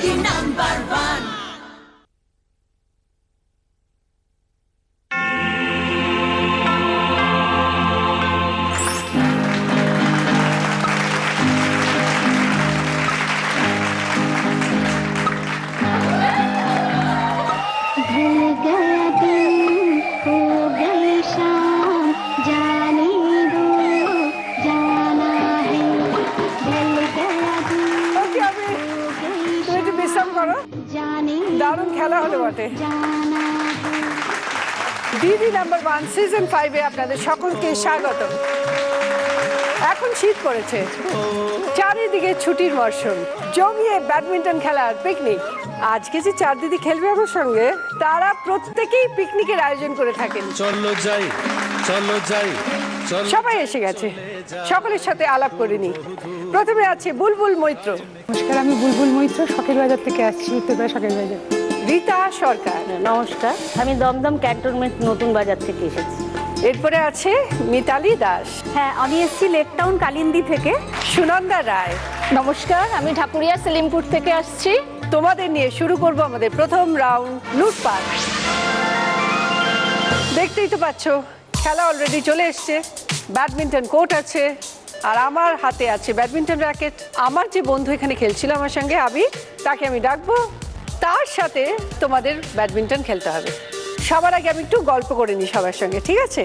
दिदी नंबर 1। দারুণ খেলা হলো বটে। দিদি নাম্বার 1 সিজন 5 এ আপনাদের সকলকে স্বাগত। এখন শীত পড়েছে, চারিদিকে ছুটির মরশুম, জমিয়ে ব্যাডমিন্টন খেলার পিকনিক। আজকে যে 4 দিদি খেলবে আমার সঙ্গে, তারা প্রত্যেকেই পিকনিকের আয়োজন করে থাকেন। চলো যাই, চলো যাই, সবাই এসে গেছে, সকলের সাথে আলাপ করে নি। প্রথমে আছে বুলবুল মৈত্র। নমস্কার, আমি বুলবুল মৈত্র, শখের বাজার থেকে আসছি, উত্তরপাড়া শখের বাজার। রীতা সরকার। নমস্কার, আমি দমদম ক্যান্টনমেন্ট নতুন বাজার থেকে এসেছি। এরপরে আছে মিতালি দাস। হ্যাঁ, আমি এসেছি লেক টাউন কালিন্দী থেকে। সুনন্দা রায়। নমস্কার, আমি ঢাকুরিয়া সেলিমপুর থেকে আসছি। তোমাদের নিয়ে শুরু করব আমাদের প্রথম রাউন্ড, লুটপাট। দেখতেই তো পাচ্ছ, খেলা অলরেডি চলে এসছে। ব্যাডমিন্টন কোর্ট আছে, আর আমার হাতে আছে ব্যাডমিন্টন র্যাকেট। আমার যে বন্ধু এখানে খেলছিল আমার সঙ্গে, আবির, তাকে আমি ডাকবো, তার সাথে তোমাদের ব্যাডমিন্টন খেলতে হবে। সবার আগে আমি একটু গল্প করে নিই সবার সঙ্গে, ঠিক আছে?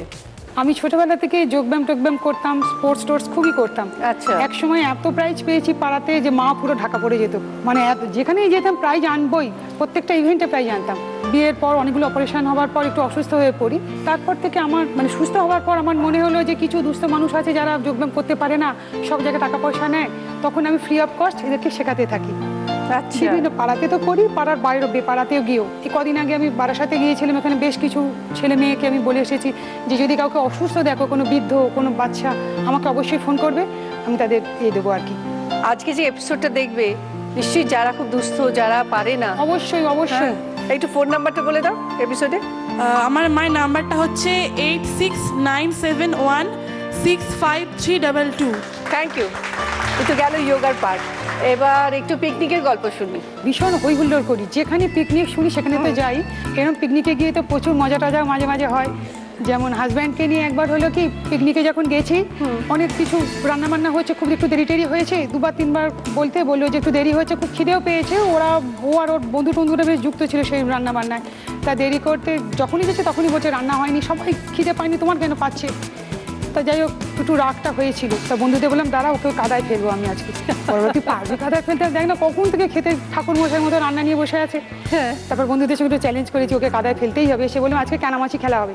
আমি ছোটবেলা থেকে যোগব্যায়াম টোগব্যায়াম করতাম, স্পোর্টস টোর্টস খুবই করতাম। আচ্ছা। এক সময় এত প্রাইজ পেয়েছি পাড়াতে যে মা পুরো ঢাকা পড়ে যেত, মানে যেখানেই যেতাম প্রাইজ আনবই, প্রত্যেকটা ইভেন্টে প্রাইজ আনতাম। বিয়ের পর অনেকগুলো অপারেশন হওয়ার পর একটু অসুস্থ হয়ে পড়ি। তারপর থেকে আমার মানে সুস্থ হওয়ার পর আমার মনে হলো যে কিছু দুস্থ মানুষ আছে যারা যোগব্যায়াম করতে পারে না, সব জায়গায় টাকা পয়সা নেয়, তখন আমি ফ্রি অফ কস্ট এদেরকে শেখাতে থাকি। আচ্ছা। বিভিন্ন পাড়াতে তো করি, পাড়ার বাইরেও বেপাড়াতেও গিয়েও। কদিন আগে আমি বারাসাতে গিয়েছিলাম, এখানে বেশ কিছু ছেলে মেয়েকে আমি বলে এসেছি যে যদি কাউকে অসুস্থ দেখো, কোনো বৃদ্ধ, কোনো বাচ্চা, আমাকে অবশ্যই ফোন করবে, আমি তাদের দিয়ে দেবো আর কি। আজকে যে এপিসোডটা দেখবে, নিশ্চয়ই যারা খুব দুস্থ, যারা পারে না, অবশ্যই অবশ্যই। একটু ফোন নাম্বারটা বলে দাও এপিসোডে। আমার মায়ের নাম্বারটা হচ্ছে 8697165322। Thank you. একটু গেল যোগার পার্ট, এবার একটু পিকনিকের গল্প শুনি। ভীষণ হইহুল্লোড় করি, যেখানে পিকনিক শুনি সেখানে তো যাই। এরকম পিকনিকে গিয়ে তো প্রচুর মজা টজা মাঝে মাঝে হয়। যেমন হাজব্যান্ডকে নিয়ে একবার হলো কি, পিকনিকে যখন গেছি, অনেক কিছু রান্নাবান্না হচ্ছে, খুব একটু দেরি টেরি হয়েছে, 2-3 বার বললো যে একটু দেরি হয়েছে, খুব খিদেও পেয়েছে। ও আর ওর বন্ধু টন্ধুরা বেশ যুক্ত ছিল সেই রান্নাবান্নায়। তা দেরি করতে যখনই গেছে তখনই বলছে রান্না হয়নি, সবাই খিদে পায়নি, তোমার কেন পাচ্ছে? তা যাই হোক, একটু রাগটা হয়েছিল। তা বন্ধুদের বললাম দাঁড়া, ওকে কাদায় ফেলবো আমি আজকে। পরবর্তী পারবি কাদায় ফেলতে? দেখ না কখন থেকে খেতে ঠাকুর মশাইয়ের মতো রান্না নিয়ে বসে আছে। তারপর বন্ধুদের সঙ্গে একটু চ্যালেঞ্জ করেছি, ওকে কাদায় ফেলতেই হবে। সে বললাম আজকে কানামাছি খেলা হবে।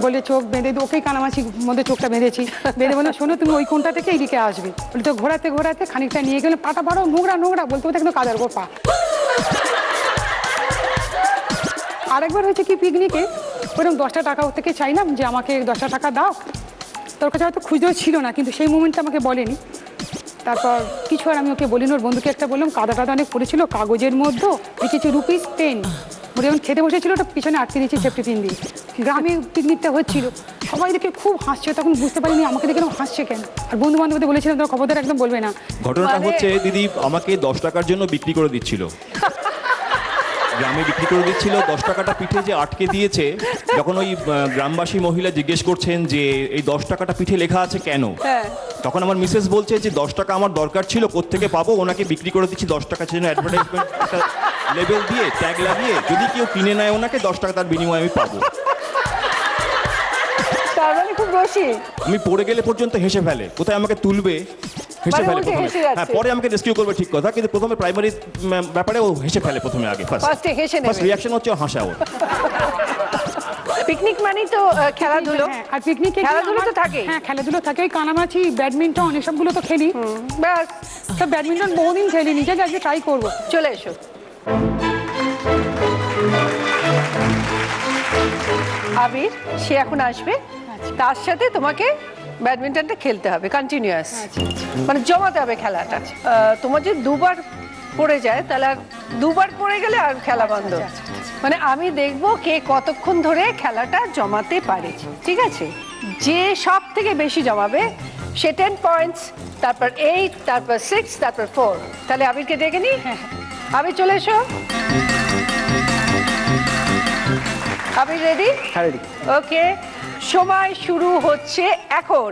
বলে চোখ বেঁধে, ওকেই কানামাছির মধ্যে চোখটা বেঁধেছি। বেঁধে বললাম শোনো, তুমি ওই কোনটা থেকে এইদিকে আসবে। বলে তো ঘোরাতে ঘোরাতে খানিকটা নিয়ে গেলে, পাটা বাড়ো, নোংরা নোংরা বলতে বলতে একদম কাদার উপর পা। আরেকবার হয়েছে কি, পিকনিকে ওরকম 10টা টাকা ওর থেকে চাইলাম যে আমাকে 10টা টাকা দাও। তোর কাছে হয়তো খুঁজেও ছিল না, কিন্তু সেই মোমেন্টটা আমাকে বলেনি। তারপর কিছু আর আমি ওকে বলিনি। ওর বন্ধুকে একটা বললাম, কাদা টাদা অনেক পড়েছিল, কাগজের মধ্যে লিখেছি ₹10। ওরা যখন খেতে বসেছিল, ওটা পিছনে আটকে দিয়েছি সেফটি পিন দিয়ে। গ্রামে পিকনিকটা হচ্ছিল, সবাই দেখে খুব হাসছে, তখন বুঝতে পারিনি আমাকে দেখে হাসছে কেন। আর বন্ধু বান্ধবদের বলেছিলাম তোর খবরদার একদম বলবে না। ঘটনাটা হচ্ছে দিদি আমাকে 10 টাকার জন্য বিক্রি করে দিচ্ছিল, গ্রামে বিক্রি করে দিচ্ছিল। 10 টাকাটা পিঠে যে আটকে দিয়েছে, যখন ওই গ্রামবাসী মহিলা জিজ্ঞেস করছেন যে এই 10 টাকাটা পিঠে লেখা আছে কেন, তখন আমার মিসেস বলছে যে 10 টাকা আমার দরকার ছিল, কোত্থেকে পাবো, ওনাকে বিক্রি করে দিচ্ছি 10 টাকা জন্য, অ্যাডভার্টাইজমেন্ট একটা লেবেল দিয়ে ট্যাগ লাগিয়ে, যদি কেউ কিনে নেয় ওনাকে 10 টাকা তার বিনিময়ে আমি পাবো। তার মানে খুব রসিক। আমি পড়ে গেলে পর্যন্ত হেসে ফেলে, কোথায় আমাকে তুলবে হেসে ফেলে প্রথমে। হ্যাঁ, পরে আমাকে রেস্কিউ করবে ঠিক কথা, কিন্তু প্রথমে প্রাইমারি ব্যাপারে ও হেসে ফেলে প্রথমে, আগে ফার্স্ট রিঅ্যাকশন হচ্ছে হাসা ওর। পিকনিক মানেই তো খেলাধুলো। আর পিকনিকে খেলাধুলো তো থাকে। হ্যাঁ, খেলাধুলো থাকে। ওই কানামাছি, ব্যাডমিন্টন, এসবগুলো তো খেলি। ব্যাস। তো ব্যাডমিন্টন বহুদিন খেলি, নিজে আজকে ট্রাই করবো। চলে এসো। আবির, সে এখন আসবে, তার সাথে তোমাকে ব্যাডমিন্টনটা খেলতে হবে কন্টিনিউয়াস, মানে জমাতে হবে খেলাটা। তোমার যে 2বার পড়ে যায়, তাহলে 2বার পড়ে গেলে আর খেলা বন্ধ। মানে আমি দেখবো কে কতক্ষণ ধরে খেলাটা জমাতে পারে, ঠিক আছে? যে সব থেকে বেশি জমাবে সে 10 পয়েন্টস তারপর 8, তারপর 6, তারপর 4। তাহলে আবিরকে ডেকে নি। আবির চলে এসো। আবির রেডি? হ্যাঁ রেডি। ওকে, সময় শুরু হচ্ছে এখন।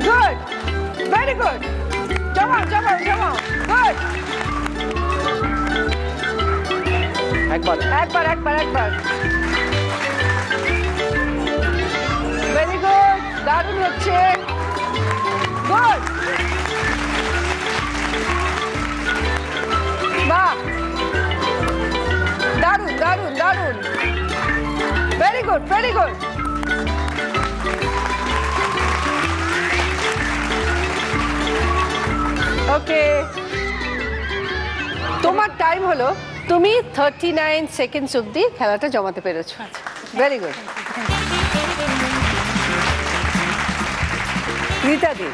Good, very good. জমাও জমাও জমাও। গুড। একবার একবার একবার একবার। ভেরি গুড, দারুণ হচ্ছে। গুড, বাহ, দারুণ দারুণ দারুণ। Very good, very good. Okay, তোমার টাইম হলো, তুমি 39 সেকেন্ডস অবধি খেলাটা জমাতে পেরেছো। Very good. রীতাদি,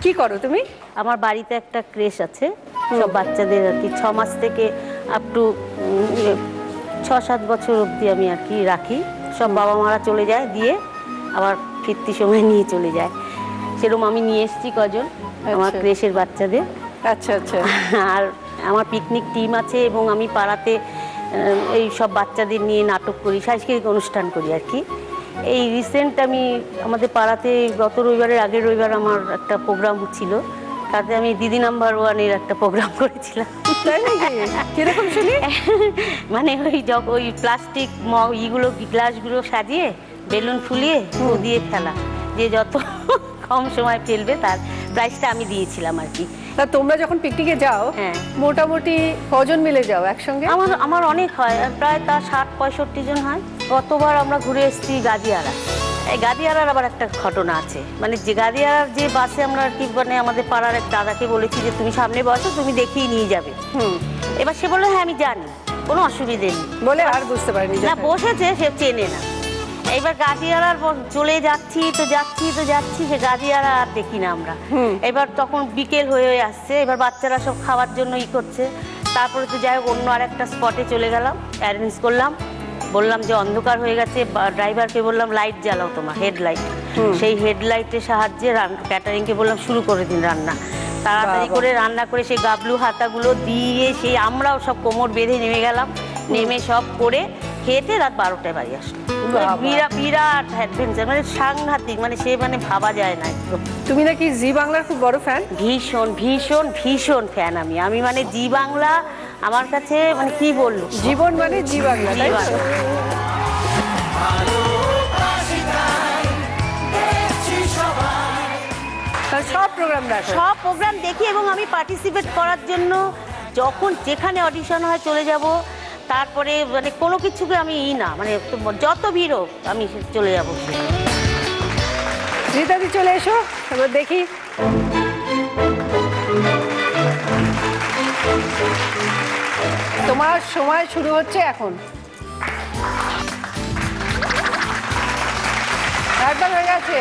কি করো তুমি? আমার বাড়িতে একটা ক্রেশ আছে, সব বাচ্চাদের আর কি 6 মাস থেকে আপ টু 6-7 বছর অবধি আমি আর কি রাখি। সব বাবা মারা চলে যায়, দিয়ে আবার ফিরতি সময় নিয়ে চলে যায়। সেরকম আমি নিয়ে এসেছি কজন আমার আচ্ছা। ক্রেশের বাচ্চাদের। আচ্ছা আচ্ছা। আর আমার পিকনিক টিম আছে এবং আমি পাড়াতে এই সব বাচ্চাদের নিয়ে নাটক করি, সাংস্কৃতিক অনুষ্ঠান করি আর কি। এই রিসেন্ট আমি আমাদের পাড়াতে গত রবিবারের আগের রবিবার আমার একটা প্রোগ্রাম ছিল, তাতে আমি দিদি নাম্বার 1-এর একটা প্রোগ্রাম করেছিলাম। তাই নাকি? কিরকম শুনি? মানে ওই প্লাস্টিক ইগুলো গ্লাসগুলো সাজিয়ে বেলুন ফুলিয়ে ও দিয়ে খেলা, যে যত কম সময় ফেলবে তার প্রাইসটা আমি দিয়েছিলাম আর কি। তা তোমরা যখন পিকনিকে যাও, হ্যাঁ। মোটামুটি কজন মিলে যাও একসঙ্গে? আমার অনেক হয়, প্রায় তা 60-65 জন হয়। গতবার আমরা ঘুরে এসেছি গাদিয়ারা। এই গাদিয়ারার আবার একটা ঘটনা আছে, মানে যে গাদিয়ারার যে বাসে আমরা আর কি, মানে আমাদের পাড়ার এক দাদাকে বলেছি যে তুমি সামনে বসো, তুমি দেখিয়ে নিয়ে যাবে। এবার সে বললো হ্যাঁ আমি জানি, কোনো অসুবিধে নেই বলে আর বুঝতে পারিনি। না, বসেছে, সে চেনে না। এইবার গাদিয়ারার চলে যাচ্ছি তো যাচ্ছি তো যাচ্ছি, সে গাদিয়ারা আর দেখি না আমরা। এবার তখন বিকেল হয়ে আসছে, এবার বাচ্চারা সব খাওয়ার জন্য করছে। তারপরে তো যাই হোক অন্য আর একটা স্পটে চলে গেলাম, অ্যারেঞ্জ করলাম, বললাম যে অন্ধকার হয়ে গেছে, ড্রাইভারকে বললাম লাইট জ্বালাও তোমার, হেডলাইট। সেই হেডলাইটের সাহায্যে ক্যাটারিংকে বললাম শুরু করে দিন রান্না। তাড়াতাড়ি করে রান্না করে সেই গাবলু হাতাগুলো দিয়ে সেই আমরাও সব কোমর বেঁধে নেমে গেলাম, নেমে সব করে খেতে রাত 12টায় বাড়ি আসলো। বিরাট অ্যাডভেঞ্চার, মানে সাংঘাতিক, মানে সে মানে ভাবা যায় না একদম। তুমি নাকি জি বাংলার খুব বড় ফ্যান? ভীষণ ভীষণ ভীষণ ফ্যান আমি মানে জি বাংলা আমার কাছে মানে কি বলবো, জীবন মানে জি বাংলা, তাই তো? তাহলে সব প্রোগ্রাম দেখো? সব প্রোগ্রাম দেখি এবং আমি পার্টিসিপেট করার জন্য যখন যেখানে অডিশন হয় চলে যাব। তারপরে মানে কোনো কিছুকে আমি না মানে যত ভিড় হোক আমি চলে যাব। রীতাদি চলে এসো, এবার দেখি। তোমার সময় শুরু হচ্ছে এখন। একবার হয়ে গেছে।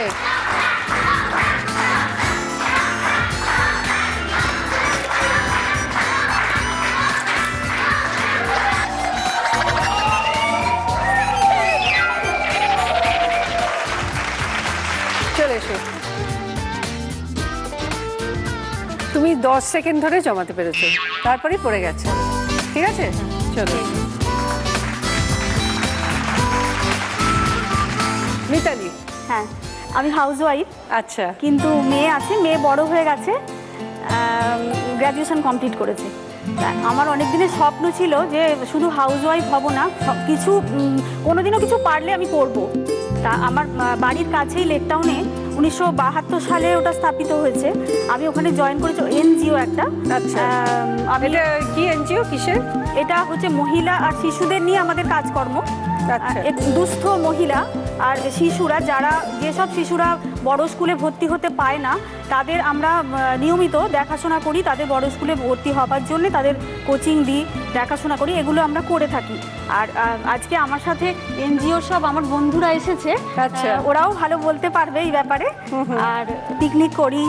চলে এসো। তুমি 10 সেকেন্ড ধরে জমাতে পেরেছো, তারপরেই পড়ে গেছে। ঠিক আছে, চলো। মিতালি? হ্যাঁ, আমি হাউসওয়াইফ, আচ্ছা। কিন্তু মেয়ে আছে, মেয়ে বড় হয়ে গেছে, গ্র্যাজুয়েশন কমপ্লিট করেছে। তা আমার অনেক দিনের স্বপ্ন ছিল যে শুধু হাউসওয়াইফ হব না, সব কিছু কোনোদিনও কিছু পারলে আমি করব। তা আমার বাড়ির কাছেই লেক টাউনে 1972 সালে ওটা স্থাপিত হয়েছে। আমি ওখানে জয়েন করেছি, এনজিও একটা। আচ্ছা, আমি এটা কি এনজিও, কিসের? এটা হচ্ছে মহিলা আর শিশুদের নিয়ে আমাদের কাজকর্ম। আচ্ছা। দুস্থ মহিলা আর শিশুরা, যেসব শিশুরা বড় স্কুলে ভর্তি হতে পায় না, তাদের আমরা নিয়মিত দেখাশোনা করি, তাদের বড় স্কুলে ভর্তি হবার জন্য তাদের কোচিং দিই, দেখাশোনা করি, এগুলো আমরা করে থাকি। আর আজকে আমার সাথে এনজিও সব আমার বন্ধুরা এসেছে, আচ্ছা। ওরাও ভালো বলতে পারবে এই ব্যাপারে। আর পিকনিক করি,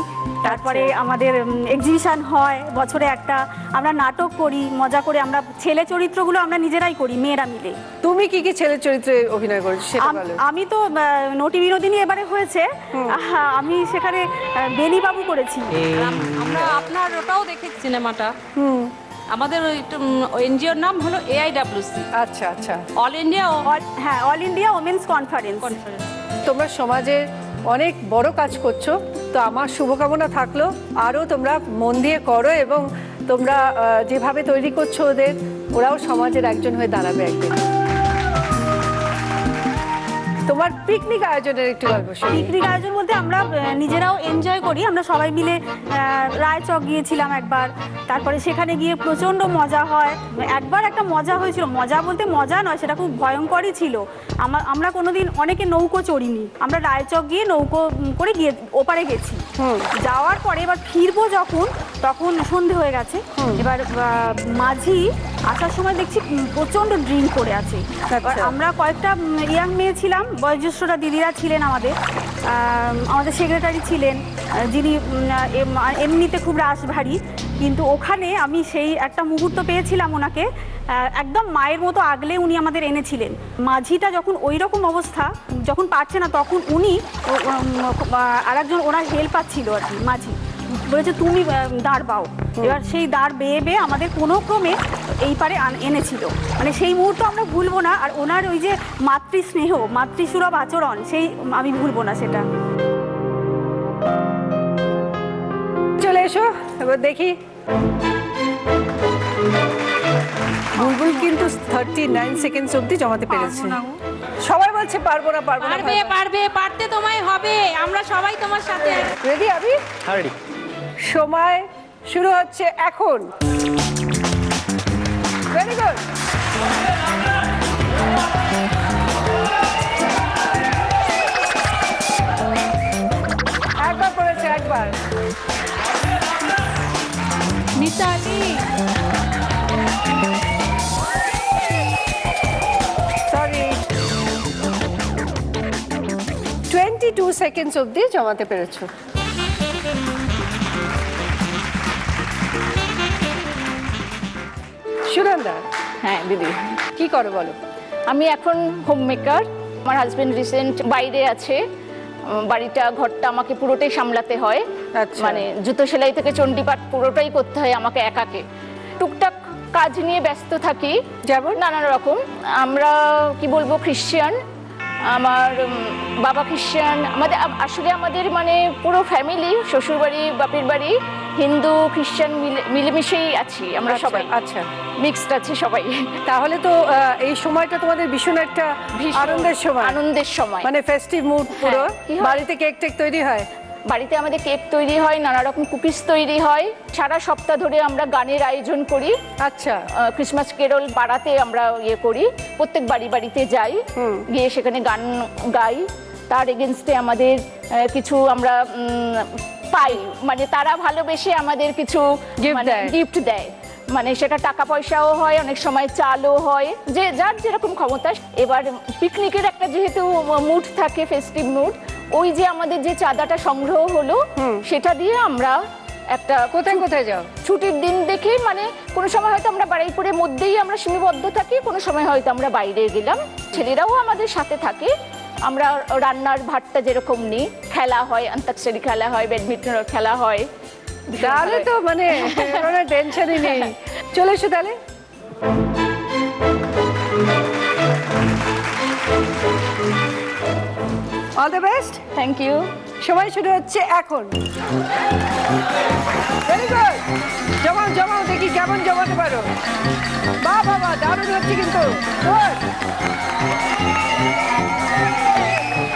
তারপরে আমাদের এক্সিবিশন হয় বছরে একটা, আমরা নাটক করি মজা করে, আমরা ছেলে চরিত্রগুলো আমরা নিজেরাই করি মেয়েরা মিলে। তুমি কি কি ছেলে চরিত্রে অভিনয় করেছো সেটা বলো। আমি তো নটি বিনোদিনী এবারে হয়েছে, আমি সেখানে বেনি বাবু করেছি। আমরা আপনার ওটাও দেখেছি সিনেমাটা। আমাদের এনজিওর নাম হলো AIWC, আচ্ছা আচ্ছা। অল ইন্ডিয়া হ্যাঁ, অল ইন্ডিয়া ওমেন্স কনফারেন্স। তোমরা সমাজে অনেক বড় কাজ করছো, তো আমার শুভকামনা থাকলো আরও তোমরা মন দিয়ে করো, এবং তোমরা যেভাবে তৈরি করছো ওদের, ওরাও সমাজের একজন হয়ে দাঁড়াবে একদিন। তোমার পিকনিক আয়োজনের একটু গল্প শুনি। পিকনিক আয়োজন বলতে আমরা নিজেরাও এনজয় করি, আমরা সবাই মিলে রায়চক গিয়েছিলাম একবার, তারপরে সেখানে গিয়ে প্রচণ্ড মজা হয়। একবার একটা মজা হয়েছিল, মজা বলতে মজা নয়, সেটা খুব ভয়ঙ্করই ছিল। আমরা কোনোদিন অনেকে নৌকো চড়িনি, আমরা রায়চক গিয়ে নৌকো করে গিয়ে ওপারে গেছি। যাওয়ার পরে এবার ফিরবো যখন, তখন সন্ধে হয়ে গেছে। এবার মাঝি আসার সময় দেখছি প্রচণ্ড ড্রিঙ্ক করে আছে। এবার আমরা কয়েকটা ইয়াং মেয়ে ছিলাম, বয়োজ্যেষ্ঠরা দিদিরা ছিলেন, আমাদের সেক্রেটারি ছিলেন, যিনি এমনিতে খুব রাশভারী, কিন্তু ওখানে আমি সেই একটা মুহূর্ত পেয়েছিলাম ওনাকে একদম মায়ের মতো আগলে উনি আমাদের এনেছিলেন। মাঝিটা যখন ওই রকম অবস্থা, যখন পারছে না, তখন উনি আরেকজন ওনার হেল্পার ছিল আর কি, মাঝি বলেছে তুমি দাঁড় বাও। এবার সেই দাঁড় বেয়ে বেয়ে আমাদের কোনো ক্রমে এই পারে এনেছিল। মানে সেই মুহূর্ত আমরা ভুলবো না। আর ওনার ওই যে মাতৃস্নেহ, মাতৃসুলভ আচরণ, সেই আমি ভুলবো না সেটা। চলে এসো এবার দেখি। বুলবুল কিন্তু 39 সেকেন্ডস অবধি জমাতে পেরেছে। সবাই বলছে পারবো না, পারবো না। পারবে পারবে, পারতে তোমায় হবে, আমরা সবাই তোমার সাথে। রেডি আবি? হ্যাঁ রেডি। সময় শুরু হচ্ছে এখন। Very good. একবার পড়েছে, একবার। মিতালি, সরি, 22 সেকেন্ডস অবধি জমাতে পেরেছো। সুনন্দা, হ্যাঁ দিদি, কি করো বলো? আমি এখন হোম মেকার। আমার হাজবেন্ড রিসেন্ট বাইরে আছে, বাড়িটা ঘরটা আমাকে পুরোটাই সামলাতে হয়। আচ্ছা। মানে জুতো সেলাই থেকে চণ্ডীপাঠ পুরোটাই করতে হয় আমাকে একাকে। টুকটাক কাজ নিয়ে ব্যস্ত থাকি, যেমন নানান রকম। আমরা কি বলবো, খ্রিস্টান, আমার বাবা খ্রিস্টান, আসলে আমাদের মানে পুরো ফ্যামিলি, শ্বশুরবাড়ি বাপের বাড়ি হিন্দু খ্রিস্টান মিলেমিশেই আছি আমরা সবাই। আচ্ছা, মিক্সড আছে সবাই। তাহলে তো এই সময়টা তোমাদের ভীষণ একটা আনন্দের সময়। আনন্দের সময়, মানে ফেস্টিভ মুড পুরো। কি হয়? বাড়িতে কেক টেক তৈরি হয়? বাড়িতে আমাদের কেক তৈরি হয়, নানা রকম কুকিজ তৈরি হয়। সারা সপ্তাহ ধরে আমরা গানের আয়োজন করি। আচ্ছা। ক্রিসমাস কেরল পাড়াতে আমরা ইয়ে করি, প্রত্যেক বাড়ি বাড়িতে যাই, গিয়ে সেখানে গান গাই। তার এগেনস্টে আমাদের কিছু আমরা পাই, মানে তারা ভালোবেসে আমাদের কিছু গিফট দেয়। মানে সেটা টাকা পয়সাও হয়, অনেক সময় চালও হয়, যে যার যেরকম ক্ষমতা। এবার পিকনিকের একটা যেহেতু মুড থাকে, ফেস্টিভ মুড, ওই যে আমাদের যে চাঁদাটা সংগ্রহ হলো সেটা দিয়ে আমরা একটা কোথায় কোথায় যাও? ছুটির দিন দেখে, মানে কোনো সময় হয়তো আমরা বারুইপুরের মধ্যেই আমরা সীমাবদ্ধ থাকি, কোনো সময় হয়তো আমরা বাইরে গেলাম। ছেলেরাও আমাদের সাথে থাকে। আমরা রান্নার ভাতটা যেরকম নিই, খেলা হয়, অন্তাক্ষরী খেলা হয়, ব্যাডমিন্টন খেলা হয়। তাহলে তো মানে কোনো টেনশনই নেই। চলে এসো তাহলে। All the best. Thank you. সময় শুরু হচ্ছে এখন। Very good. জমাও জমাও, দেখি কেমন জমাতে পারো। বাহ বাবা, দারুণ হচ্ছে কিন্তু। Good,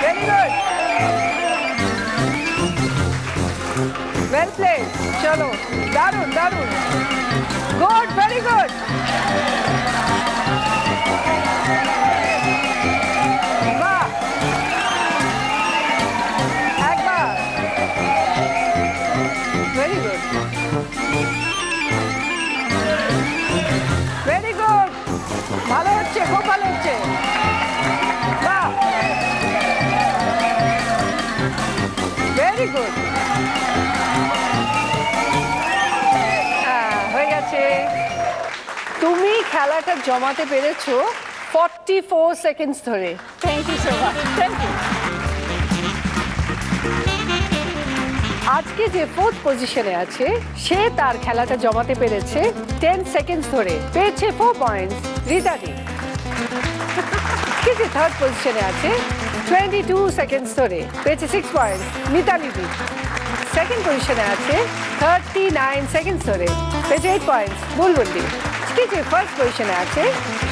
very good, well played. চলো, দারুণ দারুণ, গুড, ভেরি গুড। বাহ, একবার, ভেরি গুড, ভেরি গুড, ভালো হচ্ছে, খুব ভালো হচ্ছে। বাহ, ভেরি গুড। খেলাটা জমাতে পেরেছো 44 সেকেন্ডস ধরে। Thank you so much, thank you. আজকে যে 4th পজিশনে আছে সে তার খেলাটা জমাতে পেরেছে 10 সেকেন্ডস ধরে, পেয়েছে 4 পয়েন্টস রিতাদি। যে 3rd পজিশনে আছে 22 সেকেন্ডস ধরে, পেয়েছে 6 পয়েন্টস মিতালি দি। 2nd পজিশনে আছে 39 সেকেন্ডস ধরে, পেয়েছে 8 পয়েন্টস বুলবুল দি। যে 1st পজিশনে আছে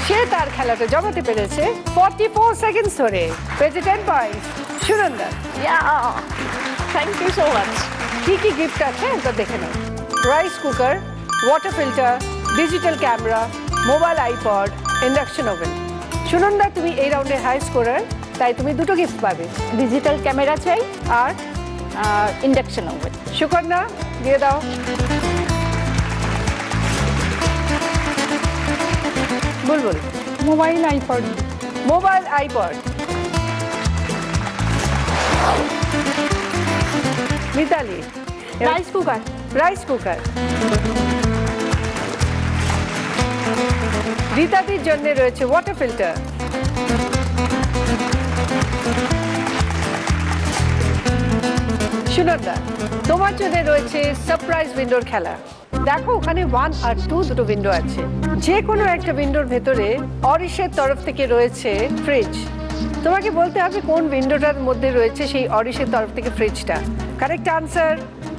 সে তার খেলাটা জমাতে পেরেছে 44 সেকেন্ডস ধরে, পেয়েছে 10 points Sunanda. Thank you so much. কি কি গিফট আছে একবার দেখে নাও। Rice cooker, water filter, digital camera, mobile iPod, induction oven. Sunanda তুমি এই রাউন্ডে হাই স্কোরার, তাই তুমি দুটো গিফট পাবে। ডিজিটাল ক্যামেরা চাই আর ইন্ডাকশন ওভেন। সুকন্যা দিয়ে দাও। Bulbul mobile iPod. Mobile iPod. Mitali rice cooker. Rice cooker. রীতাদির জন্য রয়েছে ওয়াটার ফিল্টার। সুনন্দা তোমার জন্য রয়েছে সারপ্রাইজ উইন্ডোর খেলা। দেখো ওখানে 1 আর 2 দুটো উইন্ডো আছে, যে কোনো একটা উইন্ডোর ভেতরে অরিশের তরফ থেকে রয়েছে ফ্রিজ। তোমাকে বলতে হবে কোন উইন্ডোটার মধ্যে রয়েছে সেই অরিশের তরফ থেকে ফ্রিজটা। কারেক্ট আনসার,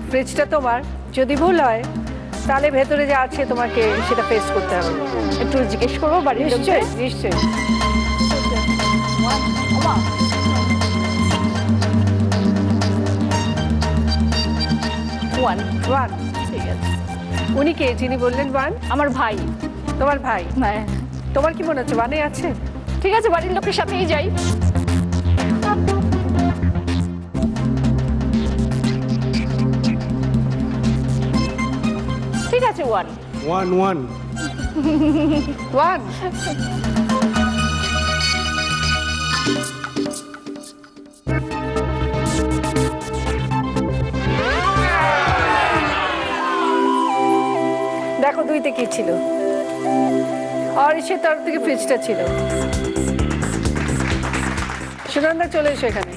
ফ্রিজটা তোমার। যদি ভুল হয় তাহলে ভেতরে যা আছে তোমাকে সেটা ফেস করতে হবে। একটু জিজ্ঞেস করবো বাড়ির লোককে। নিশ্চয়ই নিশ্চয়ই। ওয়ান। 1 ঠিক আছে। উনি কে যিনি বললেন 1? আমার ভাই। তোমার ভাই। হ্যাঁ তোমার কি মনে হচ্ছে 1-এ আছে? ঠিক আছে, বাড়ির লোকের সাথেই যাই। ঠিক আছে, 1। 1 1 দেখো 2-তে কি ছিল? অরিশের তরফ থেকে ফ্রিজটা ছিল। সুনন্দা চলে এসো এখানে।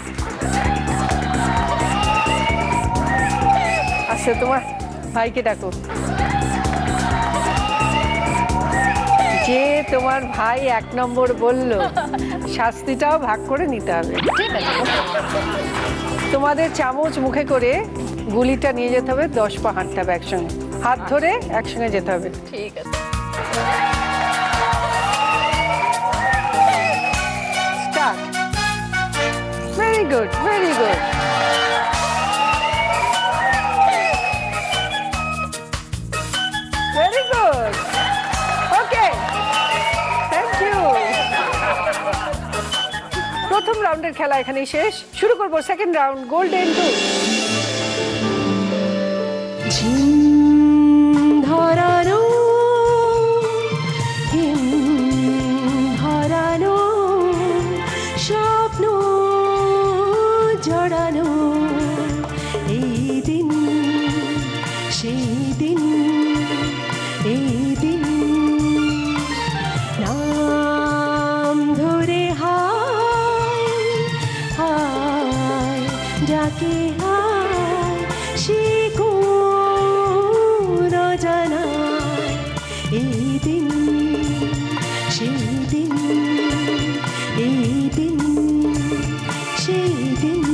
আচ্ছা তোমার ভাইকে ডাকো। যে তোমার ভাই 1 নম্বর বলল, শাস্তিটাও ভাগ করে নিতে হবে। ঠিক আছে। তোমাদের চামচ মুখে করে গুলিটা নিয়ে যেতে হবে, 10 পা হাঁটতে হবে একসঙ্গে, হাত ধরে একসঙ্গে যেতে হবে। ঠিক আছে। Start. Very good, very good. Very good. Okay, thank you. প্রথম রাউন্ডের খেলা এখানেই শেষ। শুরু করবো সেকেন্ড রাউন্ড, গোল্ডেন 2। ধরানো হিম ধরানো স্বপ্ন জড়ানো এই দিন সেই দিন এই দিন নাম ধরে হায় হায় যাকে হায় সে কোন জানায় এই দিন সেই দিন এই দিন সেই দিন।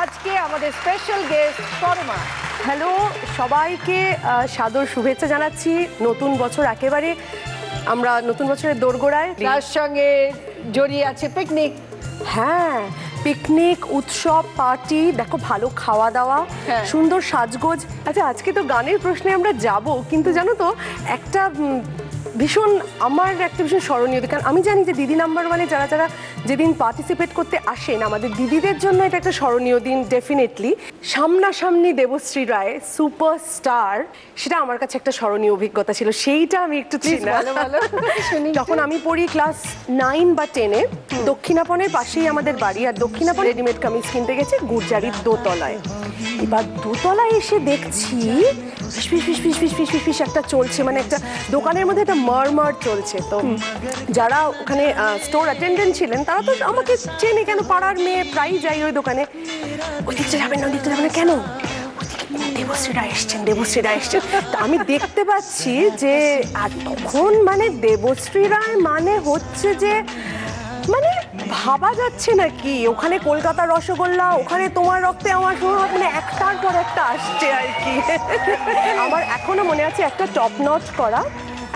আজকে আমাদের স্পেশাল গেস্ট পরমা। হ্যালো সবাইকে, সাদর শুভেচ্ছা জানাচ্ছি। নতুন বছর একেবারে, আমরা নতুন বছরের দোরগোড়ায়। তার সঙ্গে জড়িয়ে আছে পিকনিক। হ্যাঁ, পিকনিক, উৎসব, পার্টি, দেখো ভালো খাওয়া দাওয়া, হ্যাঁ। সুন্দর সাজগোজ। আচ্ছা আজকে তো গানের প্রশ্নে আমরা যাব, কিন্তু জানো তো একটা ভীষণ আমার একটা ভীষণ স্মরণীয়, কারণ আমি জানি যে দিদি নাম্বার ওয়ানে যারা যারা যেদিন পার্টিসিপেট করতে আসেন আমাদের দিদিদের জন্য এটা একটা স্মরণীয় দিন ডেফিনেটলি। সামনাসামনি দেবশ্রী রায় সুপারস্টার, সেটা আমার কাছে একটা স্মরণীয় অভিজ্ঞতা ছিল। সেইটা আমি একটু যখন আমি পড়ি ক্লাস 9 বা 10-এ, দক্ষিণাপনের পাশেই আমাদের বাড়ি, আর দক্ষিণাপন রেডিমেড কামিজ কিনতে গেছে গুরজারির দোতলায়। এবার দোতলায় এসে দেখছি ফিস ফিস ফিস ফিস ফিস ফিস ফিস ফিস একটা চলছে, মানে একটা দোকানের মধ্যে একটা মারমার চলছে। তো যারা ওখানে স্টোর অ্যাটেন্ডেন্ট ছিলেন তারা তো আমাকে চেনে, কেন পাড়ার মেয়ে প্রায়ই যাই ওই দোকানে। ওই দিকটা যাবেন না, ওই দিকটা যাবেন না, কেন? দেবশ্রীরা এসছেন, দেবশ্রীরা এসছেন। তা আমি দেখতে পাচ্ছি যে আর তখন মানে দেবশ্রী রায় মানে হচ্ছে যে মানে ভাবা যাচ্ছে নাকি ওখানে কলকাতার রসগোল্লা, ওখানে তোমার রক্তে আমার সোহাগ, মানে একটার পর একটা আসছে আর কি। আমার এখনো মনে আছে একটা টপ নট করা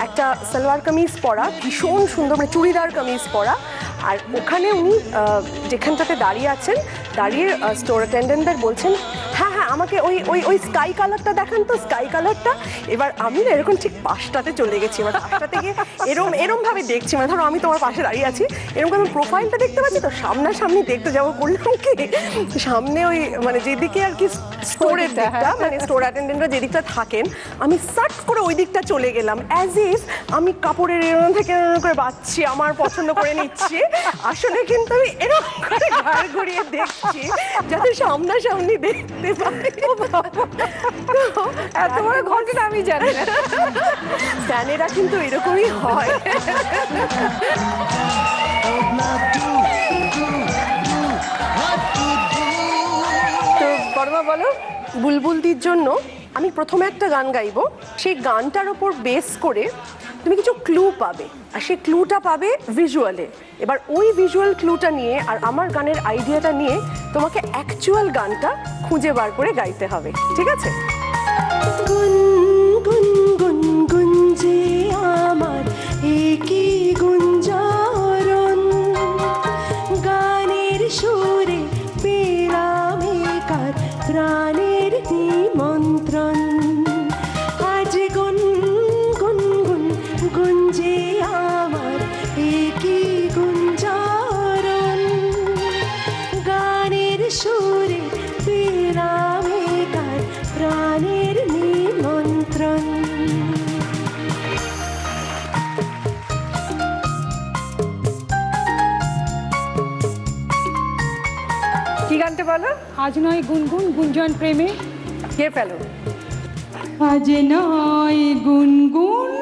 একটা সালোয়ার কামিজ পরা, ভীষণ সুন্দর, মানে চুড়িদার কামিজ পরা। আর ওখানে উনি যেখানটাতে দাঁড়িয়ে আছেন, দাঁড়িয়ে স্টোর অ্যাটেন্ডেন্টদের বলছেন হ্যাঁ হ্যাঁ আমাকে ওই ওই ওই স্কাই কালারটা দেখান তো, স্কাই কালারটা। এবার আমি না এরকম ঠিক পাশটাতে চলে গেছি, এবার পাশটাতে গিয়ে এরমভাবে দেখছি, মানে ধরো আমি তোমার পাশে দাঁড়িয়ে আছি, এরকম আমি প্রোফাইলটা দেখতে পাচ্ছি, তো সামনাসামনি দেখতে যাবো, করলাম কি সামনে ওই মানে যেদিকে আর কি স্টোরের দিকটা, মানে স্টোর অ্যাটেন্ডেন্টরা যেদিকটা থাকেন, আমি সার্চ করে ওই দিকটা চলে গেলাম, অ্যাজ ইফ আমি কাপড়ের এরম থেকে এরম করে বাচ্ছি, আমার পছন্দ করে নিচ্ছি। আসলে কিন্তু আমি এরকম করে ঘাড় ঘুরিয়ে দেখছি যাতে সামনাসামনি দেখতে পাই। এত বড় ঘটনা আমি জানি না। ফ্যানেরা কিন্তু এরকমই হয়। তো বর্মা বলো, বুলবুলদির জন্য আমি প্রথমে একটা গান গাইবো, সেই গানটার ওপর বেস করে তুমি কিছু ক্লু পাবে, আর সেই ক্লুটা পাবে ভিজুয়ালে। এবার ওই ভিজুয়াল ক্লুটা নিয়ে আর আমার গানের আইডিয়াটা নিয়ে তোমাকে অ্যাকচুয়াল গানটা খুঁজে বার করে গাইতে হবে, ঠিক আছে? গুন গুন গুন গুঞ্জে আমার একই গুঞ্জরণ, গানের সুরে পেলাম একার প্রাণের নিমন্ত্রণ। আজ গুন গুন গুন গুঞ্জে আমার একই গুঞ্জরণ, গানের সুরে পেলাম একার প্রাণের নিমন্ত্রণ। কি গানটা বলো? আজ নয় গুনগুন গুঞ্জন প্রেমে। কে ফেলো? আজ নয় গুনগুন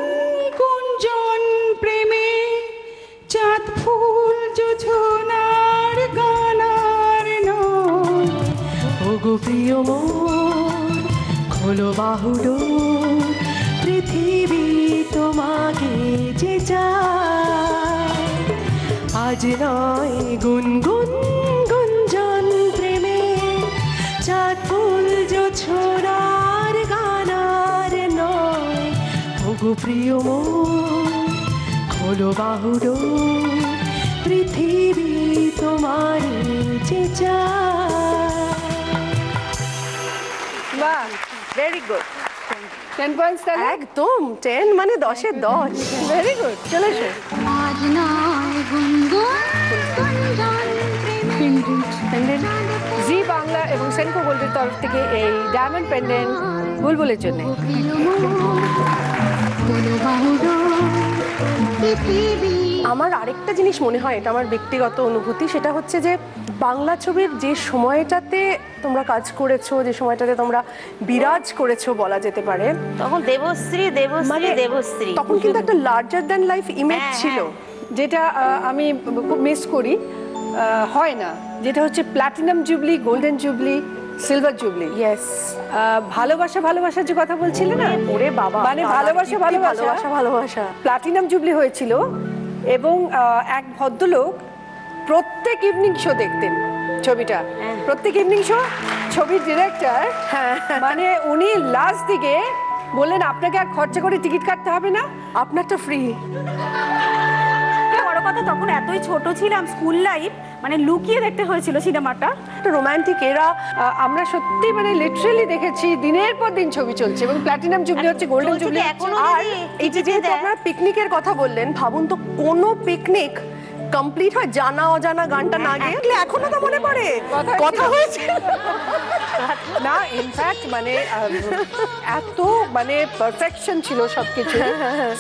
গুঞ্জন প্রেমে, চাঁদ ফুল জোছনার গানার নয়। ওগো প্রিয় মোর খোলো বাহুডোর, পৃথিবী তোমাকে যে চায়। আজ নয় গুনগুন গুঞ্জন প্রেমে, চাঁদ ফুল জোছনার গানার নয়। ওগো প্রিয় মোর খোলো বাহুডোর, পৃথিবী তোমার যে চায়। বাহ, ভেরি গুড। 10 পয়েন্টস তাহলে? একদম 10 মানে 10-এ 10। ভেরি গুড, চলে এসো। আজ নয় গুনগুন গুঞ্জন পেন্ডেন্ট জি বাংলা এবং সেনকো গোল্ডের তরফ থেকে এই ডায়মন্ড পেন্ডেন্ট বুলবুলের জন্য। আমার আরেকটা জিনিস মনে হয়, এটা আমার ব্যক্তিগত অনুভূতি, সেটা হচ্ছে যে বাংলা ছবির যে সময়টাতে তোমরা কাজ করেছো, যে সময়টাতে তোমরা বিরাজ করেছো বলা যেতে পারে, তখন দেবশ্রী দেবশ্রী মানে দেবশ্রী তখন কিন্তু একটা লার্জার দ্যান লাইফ ইমেজ হ্যাঁ, ছিল, যেটা আমি খুব মিস করি, হয় না, যেটা হচ্ছে platinum jubilee, golden jubilee, silver jubilee. Yes. ভালোবাসা ভালোবাসার যে কথা বলছিলে না, ওরে বাবা, মানে ভালোবাসা ভালোবাসা ভালোবাসা ভালোবাসা প্ল্যাটিনাম জুবলি হয়েছিল। এবং এক ভদ্রলোক প্রত্যেক ইভিনিং শো দেখতেন ছবিটা, প্রত্যেক ইভিনিং শো। ছবির ডিরেক্টর মানে উনি লাস্ট দিকে বললেন আপনাকে আর খরচা করে টিকিট কাটতে হবে না, আপনারটা ফ্রি। বড় কথা তখন এতই ছোট ছিলাম, স্কুল লাইফ, মানে লুকিয়ে দেখতে হয়েছিল সিনেমাটা। একটা রোমান্টিক এরা, আমরা সত্যি মানে লিটারালি দেখেছি দিনের পর দিন ছবি চলছে, এবং প্ল্যাটিনাম জুবলি হচ্ছে, গোল্ডেন জুবলি। আর এই যে যেহেতু আপনারা পিকনিকের কথা বললেন, ভাবুন তো কোনো পিকনিক কমপ্লিট হয় জানা অজানা গানটা না গেয়ে, এখনো তো মনে পড়ে কথা হয়েছে। না ইনফ্যাক্ট মানে এত মানে পারফেকশন ছিল সবকিছু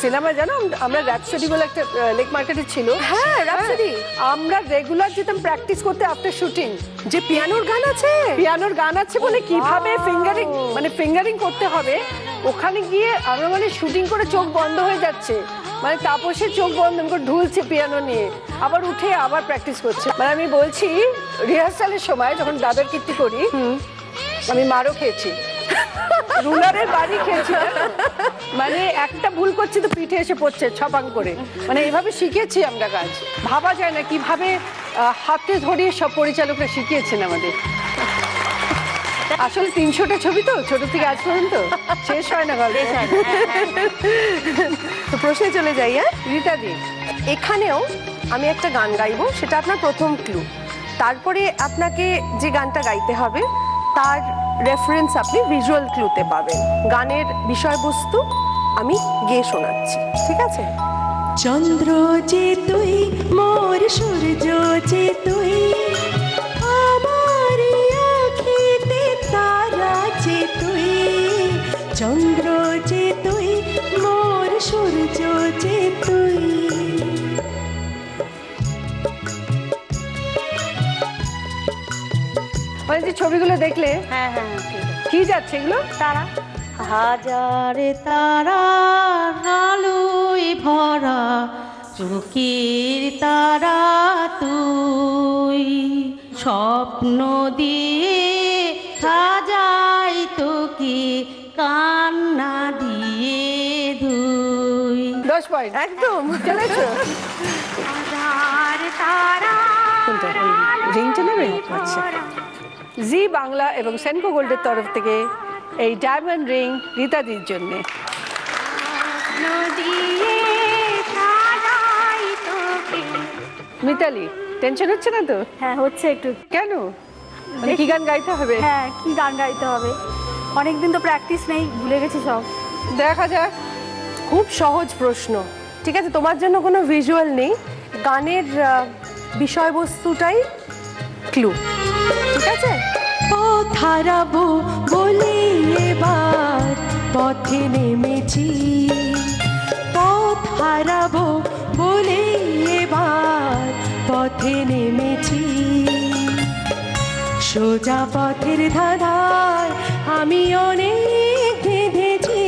সিনেমায়। জানো আমরা র্যাপসোডি বলে একটা লেক মার্কেটে ছিল, হ্যাঁ র্যাপসোডি, আমরা রেগুলার যেতাম প্র্যাকটিস করতে আফটার শুটিং। যে পিয়ানোর গান আছে, পিয়ানোর গান আছে বলে কিভাবে ফিঙ্গারিং মানে ফিঙ্গারিং করতে হবে ওখানে গিয়ে আমরা মানে শুটিং করে চোখ বন্ধ হয়ে যাচ্ছে, মানে তাপসের চোখ বন্ধ করে ঢুলছে পিয়ানো নিয়ে, আবার উঠে আবার প্র্যাকটিস করছে। মানে আমি বলছি রিহার্সালের সময় যখন দাদার কীর্তি করি আমি মারও খেয়েছি, রুলারের বাড়ি খেয়েছি, মানে একটা ভুল করছে তো পিঠে এসে পড়ছে ছপাং করে, মানে এইভাবে শিখেছি আমরা কাজ। ভাবা যায় না কিভাবে হাতে ধরিয়ে সব পরিচালকরা শিখিয়েছেন আমাদের। আসলে 300টা ছবি তো ছোট থেকে আজ পর্যন্ত শেষ হয় না গল্প। তো প্রশ্নে চলে যাই। হ্যাঁ রীতাদি, এখানেও আমি একটা গান গাইবো, সেটা আপনার প্রথম ক্লু। তারপরে আপনাকে যে গানটা গাইতে হবে তার রেফারেন্স আপনি ভিজুয়াল ক্লুতে পাবেন। গানের বিষয়বস্তু আমি গেয়ে শোনাচ্ছি, ঠিক আছে? চন্দ্র যে তুই, মোর সূর্য যে তুই, আমার আখিতে তারা যে তুই, চন্দ্র যে তুই, মোর সূর্য যে তুই। মানে যে ছবিগুলো দেখলে হ্যাঁ হ্যাঁ হ্যাঁ, ঠিক আছে। কি যাচ্ছে এগুলো? তারা হাজারে তারা আলোয় ভরা, চোখের তারা তুই, স্বপ্ন দিয়ে সাজাই তোকে, কান্না দিয়ে ধুই। 10 পয়েন্ট একদম চলেছো। কোনটা রিংটা নেবে? আচ্ছা, জি বাংলা এবং সেনকো গোল্ডের তরফ থেকে এই ডায়মন্ড রিং রীতাদির জন্যে। মিতালি, টেনশন হচ্ছে না তো? হ্যাঁ হচ্ছে একটু। কেন? মানে কি গান গাইতে হবে? হ্যাঁ কি গান গাইতে হবে, অনেকদিন তো প্র্যাকটিস নেই, ভুলে গেছি সব। দেখা যাক। খুব সহজ প্রশ্ন, ঠিক আছে? তোমার জন্য কোনো ভিজুয়াল নেই, গানের বিষয়বস্তুটাই ক্লু, ঠিক আছে? পথ হারাবো বলে এবার পথে নেমেছি, পথ হারাবো বলে এবার পথে নেমেছি, সোজা পথের ধাঁধায় আমি অনেক বেঁধেছি,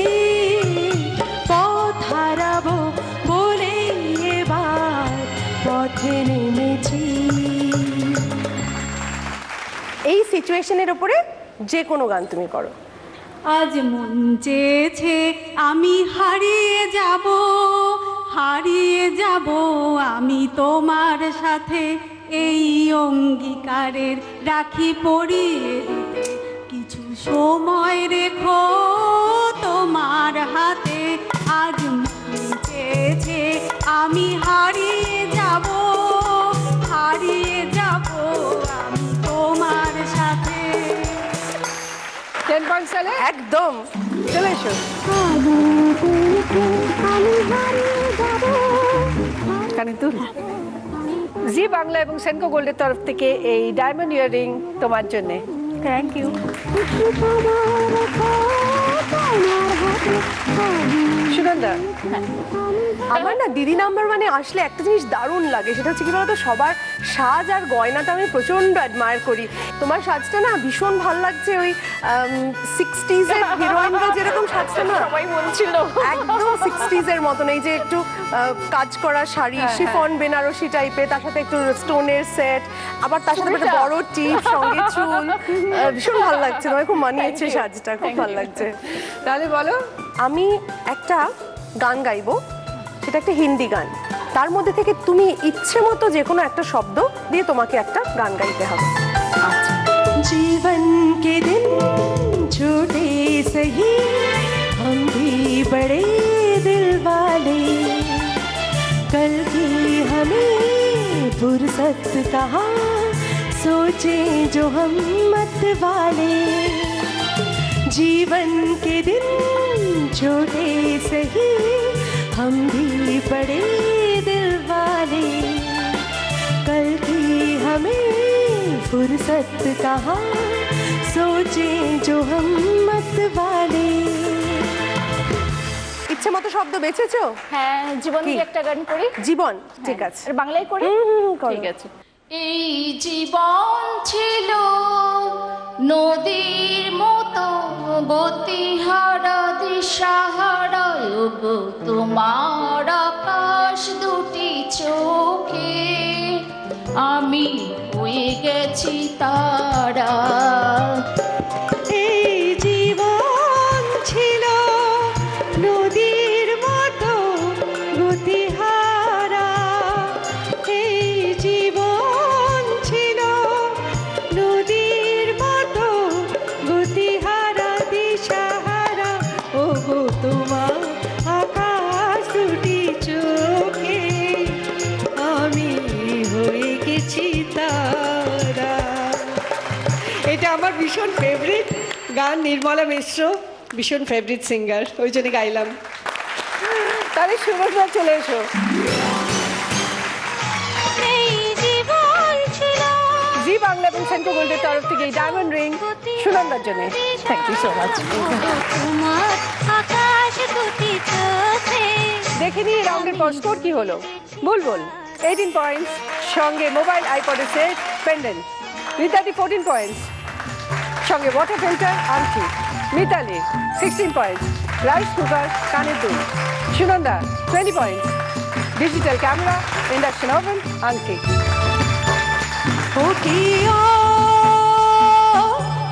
পথ হারাবো বলে এবার পথে নেমেছি। এই সিচুয়েশনের উপরে যে কোনো গান তুমি করো। আজ মন চেয়েছে আমি হারিয়ে যাব, হারিয়ে যাব আমি তোমার সাথে, এই অঙ্গীকারের রাখি পরিয়ে দিতে, কিছু সময় রেখো তোমার হাতে। আজ মন চেয়েছে আমি হারিয়ে যাব, হারিয়ে যাব আমি তোমার সাথে। 10 পয়েন্ট সালে একদম চলে এসো। কানে তুল। জি বাংলা এবং সেনকো গোল্ডের তরফ থেকে এই ডায়মন্ড ইয়াররিং তোমার জন্যে। Thank you. সুনন্দা, আমার না দিদি নাম্বার মানে আসলে একটা জিনিস দারুণ লাগে, সেটা হচ্ছে কি বলতো, সবার সাজ আর গয়নাটা আমি প্রচন্ড অ্যাডমায়ার করি। তোমার সাজটা না ভীষণ ভালো লাগছে, ওই 60s এর হিরোইনরা যেরকম সাজটা না সবাই বলছিল, একদম 60s এর মতন। এই যে একটু কাজ করা শাড়ি, শিফন বেনারসি টাইপের, তার সাথে একটু স্টোনের সেট, আবার তার সাথে একটা বড় টিপ, সঙ্গে চুল, ভীষণ ভালো লাগছে। তোমার খুব মানিয়েছে সাজটা, খুব ভালো লাগছে। তাহলে বলো। আমি একটা গান গাইবো, সেটা একটা হিন্দি গান, তার মধ্যে থেকে তুমি ইচ্ছে মতো যে কোনো একটা শব্দ দিয়ে তোমাকে একটা গান গাইতে হবে। जीवन के दिन छोटे सही, हम भी बड़े दिल वाले, कल की हमें फुर्सत कहाँ, सोचे जो हम मत वाले। जीवन के दिन छोटे सही, हम भी बड़े दिल वाले, कल की हमें फुर्सत कहाँ, सोचे जो हम मत वाले। ইচ্ছে মতো শব্দ বেঁচেছো? হ্যাঁ, জীবন কি? দিয়ে একটা গান করি। জীবন, ঠিক আছে। আর বাংলায় করি? করো। ঠিক আছে। এই জীবন ছিল নদীর মতো গতিহারা দিশাহারা, ওগো তোমার আকাশ দুটি চোখে আমি হয়ে গেছি তারা। এই জীবন ছিল নদীর মতো গতিহারা, এই জীবন ছিল নদীর মতো গতিহারা দিশাহারা, ওগো তোমার আকাশ দুটি চোখে আমি হয়ে গেছি তারা। এটা আমার ভীষণ ফেভারিট গান, নির্মলা মিশ্র ভীষণ ফেভারিট সিঙ্গার, ওই জন্য গাইলাম। তাহলে সুরজা চলে এসো। জি বাংলা এবং সেন্ট্রো গোল্ডের তরফ থেকে এই ডায়মন্ড রিং সুনন্দার জন্য। Thank you so much. তোমার আকাশ দুটি চোখে। দেখে নিয়ে রাউন্ডের পর স্কোর কি হলো। বুলবুল 18 পয়েন্টস, সঙ্গে মোবাইল আইপডের সেট পেন্ডেন্ট। রিতাদি 14 পয়েন্টস, সঙ্গে ওয়াটার ফিল্টার আংটি। মিতালি 16 পয়েন্টস, রাইস কুকার কানের দুল। Sunanda 20 points, digital camera induction oven আংটি। ও কি ও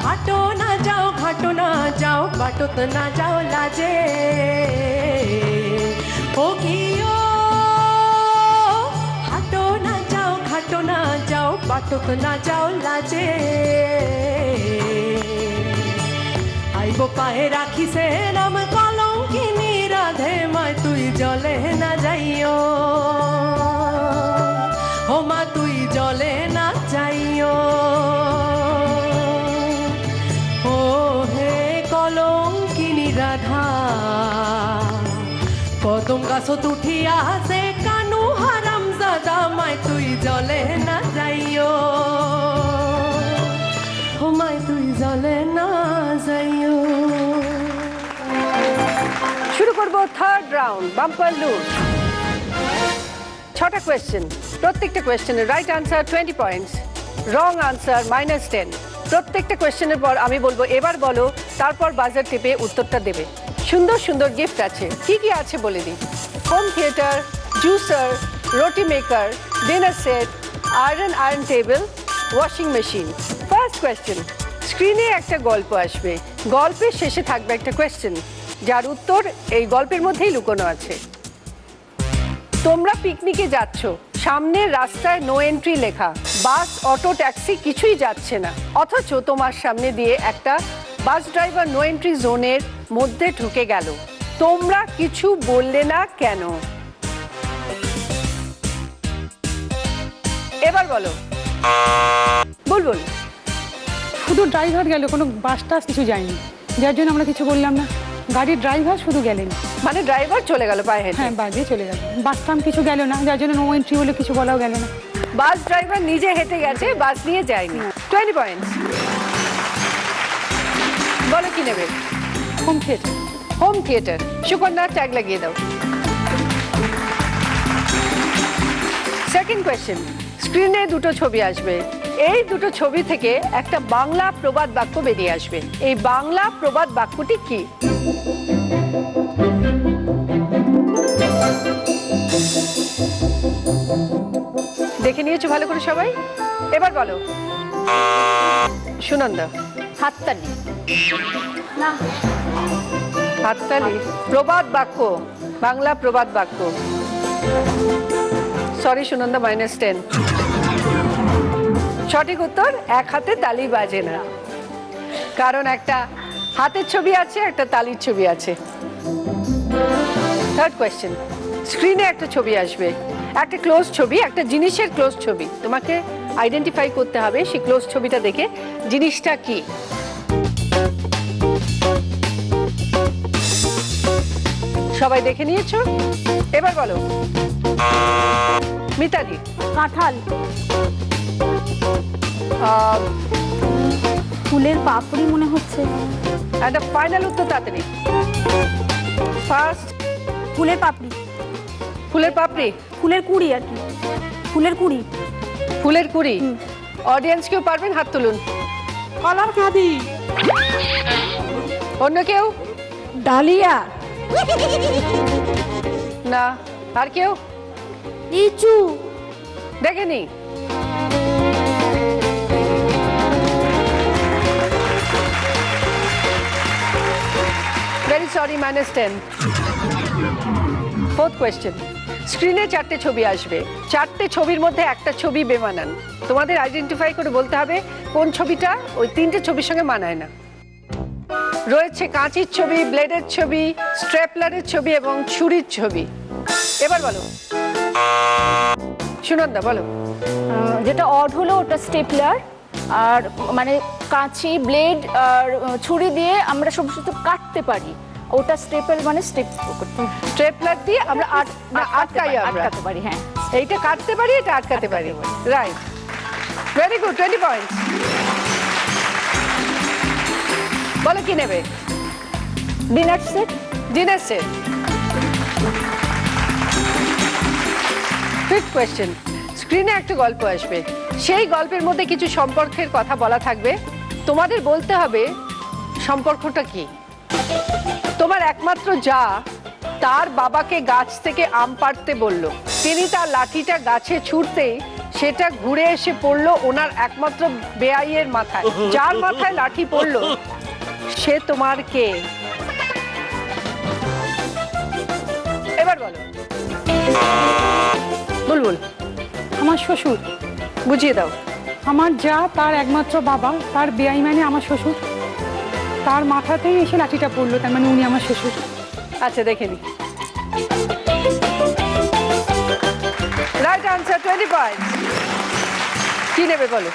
হাঁটো না যাও, ঘাটো না যাও, বাটত না যাও লাজে। ও কি ও হাঁটো না যাও, ঘাটো না যাও, বাটত না যাও লাজে। আইব পায়ে রাখিছে নাম কলঙ্কিনী রাধে, মায় তুই জলে না যাইও, ও মা তুই জলে না যাইও। ও হে কলঙ্কিনী রাধা, কদম গাছত উঠিয়া সে কানু হারাম জাদা, মায় তুই জলে না যাইও, ও মায় তুই জলে না যাইও। শুরু করব থার্ড রাউন্ড, বাম্পার লুট। 6টা কোয়েশ্চেন, প্রত্যেকটা কোয়েশ্চেনের রাইট আনসার 20 পয়েন্টস, রং আনসার -10। প্রত্যেকটা কোয়েশ্চেনের পর আমি বলবো এবার বলো, তারপর বাজার টিপে উত্তরটা দেবে। সুন্দর সুন্দর গিফট আছে, কি কি আছে বলে দিই। হোম থিয়েটার, জুসার, রুটি maker, dinner set, iron table, washing machine. First question, স্ক্রিনে একটা গল্প আসবে, গল্পের শেষে থাকবে একটা কোয়েশ্চেন, যার উত্তর এই গল্পের মধ্যেই লুকোনো আছে। তোমরা পিকনিকে যাচ্ছ, সামনের রাস্তায় নো এন্ট্রি লেখা, বাস অটো ট্যাক্সি কিছুই যাচ্ছে না, অথচ তোমার সামনে দিয়ে একটা বাস ড্রাইভার নো এন্ট্রি জোনের মধ্যে ঢুকে গেল, তোমরা কিছু বললে না কেন? এবার বলো। বুলবুল শুধু ড্রাইভার গেল, কোনো বাস টাস কিছু যায়নি, যার জন্য আমরা কিছু বললাম না। গাড়ির ড্রাইভার শুধু গেলেন, মানে ড্রাইভার চলে গেল পায়ে হেঁটে। হ্যাঁ বাজে চলে গেল, বাস টাম কিছু গেল না, যার জন্য নো এন্ট্রি বলে কিছু বলাও গেল না। বাস ড্রাইভার নিজে হেঁটে গেছে, বাস নিয়ে যায়নি। 20 পয়েন্টস। বলো কি নেবে? Home theatre. Home theatre. Sukanya tag লাগিয়ে দাও। সেকেন্ড কোয়েশ্চেন, স্ক্রিনে দুটো ছবি আসবে, এই দুটো ছবি থেকে একটা বাংলা প্রবাদ বাক্য বেরিয়ে আসবে, এই বাংলা প্রবাদ বাক্যটি কি? দেখে নিয়েছো ভালো করে সবাই, এবার বলো। সুনন্দা। হাততালি। হাততালি প্রবাদ বাক্য, বাংলা প্রবাদ বাক্য। সরি সুনন্দা, -10। সঠিক উত্তর, এক হাতে তালি বাজে না, কারণ একটা হাতের ছবি আছে, একটা তালির ছবি আছে। থার্ড কোয়েশ্চেন, স্ক্রিনে একটা ছবি আসবে, একটা ক্লোজ ছবি, একটা জিনিসের ক্লোজ ছবি, তোমাকে আইডেন্টিফাই করতে হবে সেই ক্লোজ ছবিটা দেখে জিনিসটা কি। সবাই দেখে নিয়েছো, এবার বলো। মিতালি। কাঁঠাল। ফুলের পাপড়ি মনে হচ্ছে। একটা ফাইনাল উত্তর তাড়াতাড়ি। ফার্স্ট ফুলের পাপড়ি, ফুলের পাপড়ি, ফুলের কুড়ি আর কি, ফুলের কুড়ি। ফুলের কুড়ি। অডিয়েন্স কেউ পারবেন? হাত তুলুন। কলার কাঁদি, অন্য কেউ? ডালিয়া, না। আর কেউ? লিচু। দেখেনি? Very sorry, -10। Fourth question. স্ক্রিনে 4টে ছবি আসবে, 4টে ছবির মধ্যে একটা ছবি বেমানান। তোমাদের আইডেন্টিফাই করে বলতে হবে কোন ছবিটা ওই 3টে ছবির সঙ্গে মানায় না। রয়েছে কাঁচির ছবি, ব্লেডের ছবি, স্ট্রেপলারের ছবি এবং ছুরির ছবি। এবার বলো সুনন্দা, বলো। যেটা অড হলো ওটা স্টেপলার, আর মানে কাঁচি, ব্লেড আর ছুরি দিয়ে আমরা সমস্ত কাটতে পারি, ওটা স্টেপল মানে স্ট্রেপলার দিয়ে আমরা আটকাই, আমরা আটকাতে পারি। হ্যাঁ, এইটা কাটতে পারি, এটা আটকাতে পারি। Right, very good, 20 points. বলো কি নেবে? Dinner set. Dinner set. Fifth question. স্ক্রিনে একটা গল্প আসবে, সেই গল্পের মধ্যে কিছু সম্পর্কের কথা বলা থাকবে, তোমাদের বলতে হবে সম্পর্কটা কি। তোমার একমাত্র যা তার বাবাকে গাছ থেকে আম পাড়তে বলল, তিনি তার লাঠিটা গাছে ছুঁড়তেই সেটা ঘুরে এসে পড়লো ওনার একমাত্র বেয়াইয়ের মাথায়। যার মাথায় লাঠি পড়লো সে তোমার কে? এবার বলো। বুলবুল। আমার শ্বশুর। বুঝিয়ে দাও। আমার যা তার একমাত্র বাবা, তার বেআই মানে আমার শ্বশুর, তার মাথাতেই এসে লাঠিটা পড়লো, তার মানে উনি আমার শ্বশুর। আচ্ছা, দেখে নি। Right answer, 20 points. কি নেবে বলো?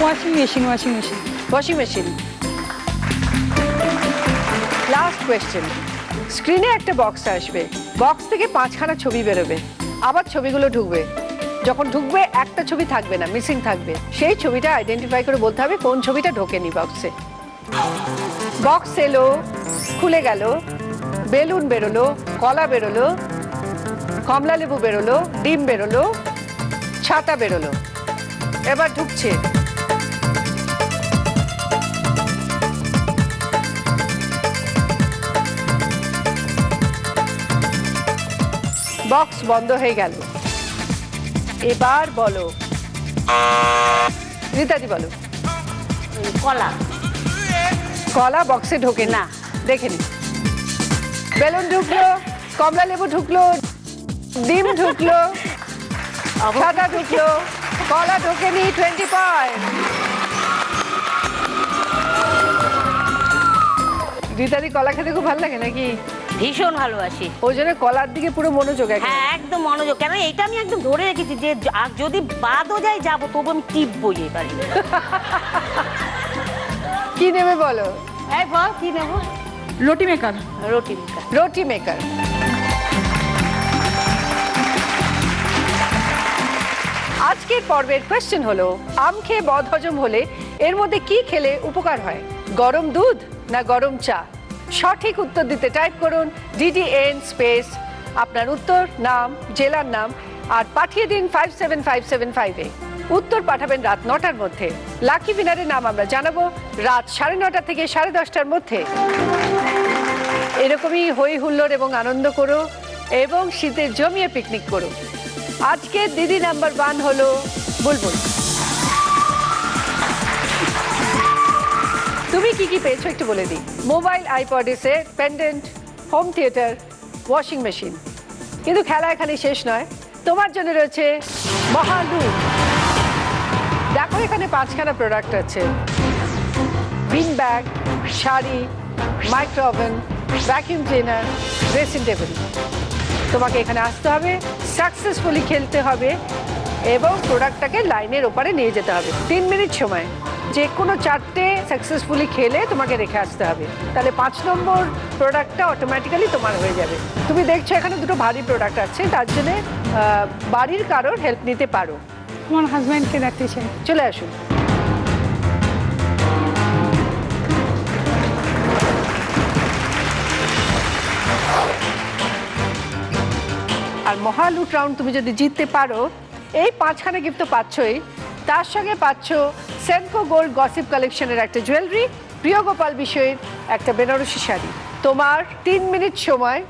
Washing machine. Washing machine. Washing machine. Last question. স্ক্রিনে একটা বক্স আসবে, বক্স থেকে 5খানা ছবি বেরোবে, আবার ছবিগুলো ঢুকবে। যখন ঢুকবে একটা ছবি থাকবে না, মিসিং থাকবে। সেই ছবিটা আইডেন্টিফাই করে বলতে হবে কোন ছবিটা ঢোকেনি বক্সে। বক্স এলো, খুলে গেল, বেলুন বেরোলো, কলা বেরোলো, কমলা লেবু বেরোলো, ডিম বেরোলো, ছাতা বেরোলো। এবার ঢুকছে। বক্স বন্ধ হয়ে গেল। এবার বলো রীতাদি, বলো। কলা। কলা বক্সে ঢোকে না, দেখে নি। বেলুন ঢুকলো, কমলা লেবু ঢুকলো, ডিম ঢুকলো, ছাতা ঢুকলো, কলা ঢোকেনি। 20 পয়েন্ট। রীতাদি কলা খেতে খুব ভালো লাগে নাকি? ভীষণ ভালোবাসি, ওই জন্য কলার দিকে পুরো মনোযোগ। হ্যাঁ, একদম মনোযোগ। কেন এইটা আমি একদম ধরে রেখেছি যে যদি বাদও যায় যাবো, তবু আমি টিপবই এবারে। কি নেবে বলো? এই বল, কি নেবো? রুটি মেকার। রুটি মেকার। রুটি মেকার। আজকের পর্বের কোয়েশ্চেন হলো, আম খেয়ে বদহজম হলে এর মধ্যে কি খেলে উপকার হয়? গরম দুধ না গরম চা? সঠিক উত্তর দিতে টাইপ করুন DDN স্পেস আপনার উত্তর, নাম, জেলার নাম আর পাঠিয়ে দিন 57575-এ। উত্তর পাঠাবেন রাত 9টার মধ্যে। লাকি উইনারের নাম আমরা জানাবো রাত 9:30 থেকে 10:30টার মধ্যে। এরকমই হই হুল্লোড় এবং আনন্দ করো এবং শীতে জমিয়ে পিকনিক করো। আজকে দিদি নাম্বার 1 হলো বুলবুল। তুমি কি কি পেয়েছো একটু বলে দিই। Mobile, iPod set, pendant, home theatre, washing machine. কিন্তু খেলা এখানে শেষ নয়, তোমার জন্য রয়েছে মহালুট। দেখো এখানে 5খানা প্রোডাক্ট আছে, bean bag, sari, micro oven, vacuum cleaner, dressing table. তোমাকে এখানে আসতে হবে, সাকসেসফুলি খেলতে হবে এবং প্রোডাক্টটাকে লাইনের ওপারে নিয়ে যেতে হবে। 3 মিনিট সময়, যে কোনো 4টে সাকসেসফুলি খেলে তোমাকে রেখে আসতে হবে। তাহলে 5 নম্বর প্রোডাক্টটা অটোমেটিক্যালি তোমার হয়ে যাবে। তুমি দেখছো এখানে দুটো ভারী প্রোডাক্ট আছে, তার জন্য বাড়ির কারোর হেল্প নিতে পারো। আমার হাজব্যান্ডকে দেখতে চাই। চলে আসুন। আর মহালুট রাউন্ড তুমি যদি জিততে পারো, এই 5খানা গিফট তো পাচ্ছই, তার সঙ্গে পাচ্ছ সেনকো গোল্ড গসিপ কালেকশনের একটা জুয়েলারি, প্রিয় গোপাল বিষয়ের একটা বেনারসি শাড়ি। তোমার 3 মিনিট সময়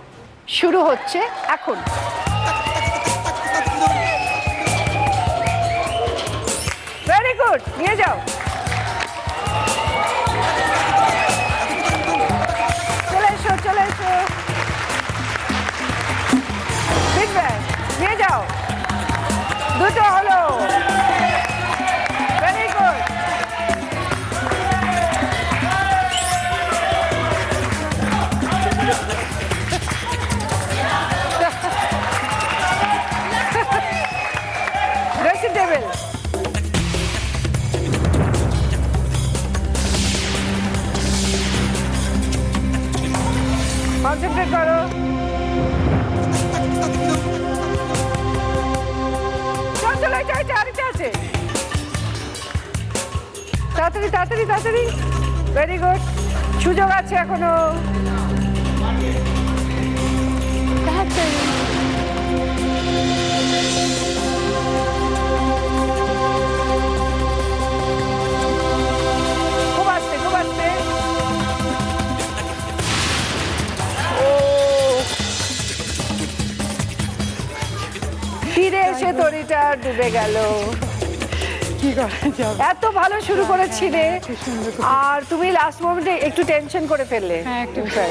শুরু হচ্ছে এখন। ভেরি গুড, নিয়ে যাও। চলে এসো, চলে এসো। বিগ ব্যাগ নিয়ে যাও, দুটো হলো। Very good. Dressing table, concentrate করো। চলো, এটা আরেকটা আছে। তাড়াতাড়ি তাড়াতাড়ি তাড়াতাড়ি। ভেরি গুড, সুযোগ আছে এখনো। খুব আসতে, খুব আসতে। তীরে এসে তরিটা ডুবে গেল। কি করা যাবে? এত ভালো শুরু করেছিলে আর তুমি লাস্ট মোমেন্টে একটু টেনশন করে ফেললে। হ্যাঁ, একটু ওটাই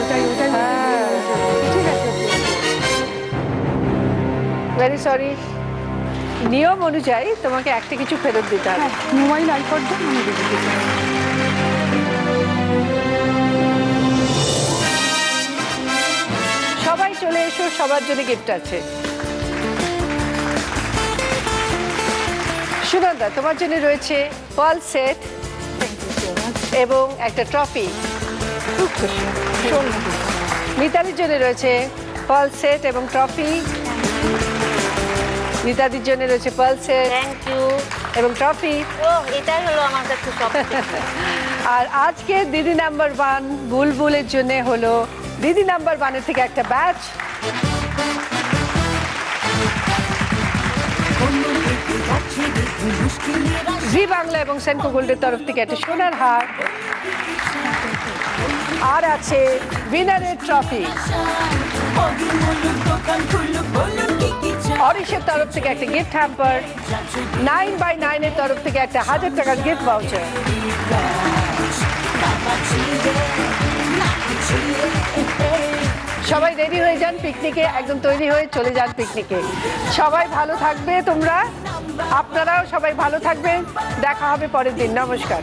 ওটাই হ্যাঁ। ঠিক আছে। ভেরি সরি, নিয়ম অনুযায়ী তোমাকে একটা কিছু ফেরত দিতে হবে। মোবাইল আইপডটা আমি দিয়ে দিতে চাই। সবাই চলে এসো, সবার জন্য গিফট আছে। সুনন্দা, তোমার জন্য রয়েছে পার্ল সেট এবং একটা ট্রফি। মিতালির জন্য রয়েছে পার্ল সেট এবং ট্রফি। মিতাদির জন্য রয়েছে পার্ল সেট থ্যাংক ইউ। এবং ট্রফি। ও, এটাই হলো আমার কাছে সব। আর আজকে দিদি নাম্বার 1 বুলবুলের জন্য হলো দিদি নাম্বার 1-এর থেকে একটা ব্যাচ। জি বাংলা এবং সেনকো গোল্ডের তরফ থেকে একটা সোনার হার, আর আছে উইনারের ট্রফি। অরিশের তরফ থেকে একটা গিফট হ্যাম্পার, 9x9-এর তরফ থেকে একটা 1000 টাকার গিফট ভাউচার। সবাই রেডি হয়ে যান পিকনিকে, একদম তৈরি হয়ে চলে যান পিকনিকে। সবাই ভালো থাকবে, তোমরা আপনারাও সবাই ভালো থাকবেন। দেখা হবে পরের দিন। নমস্কার।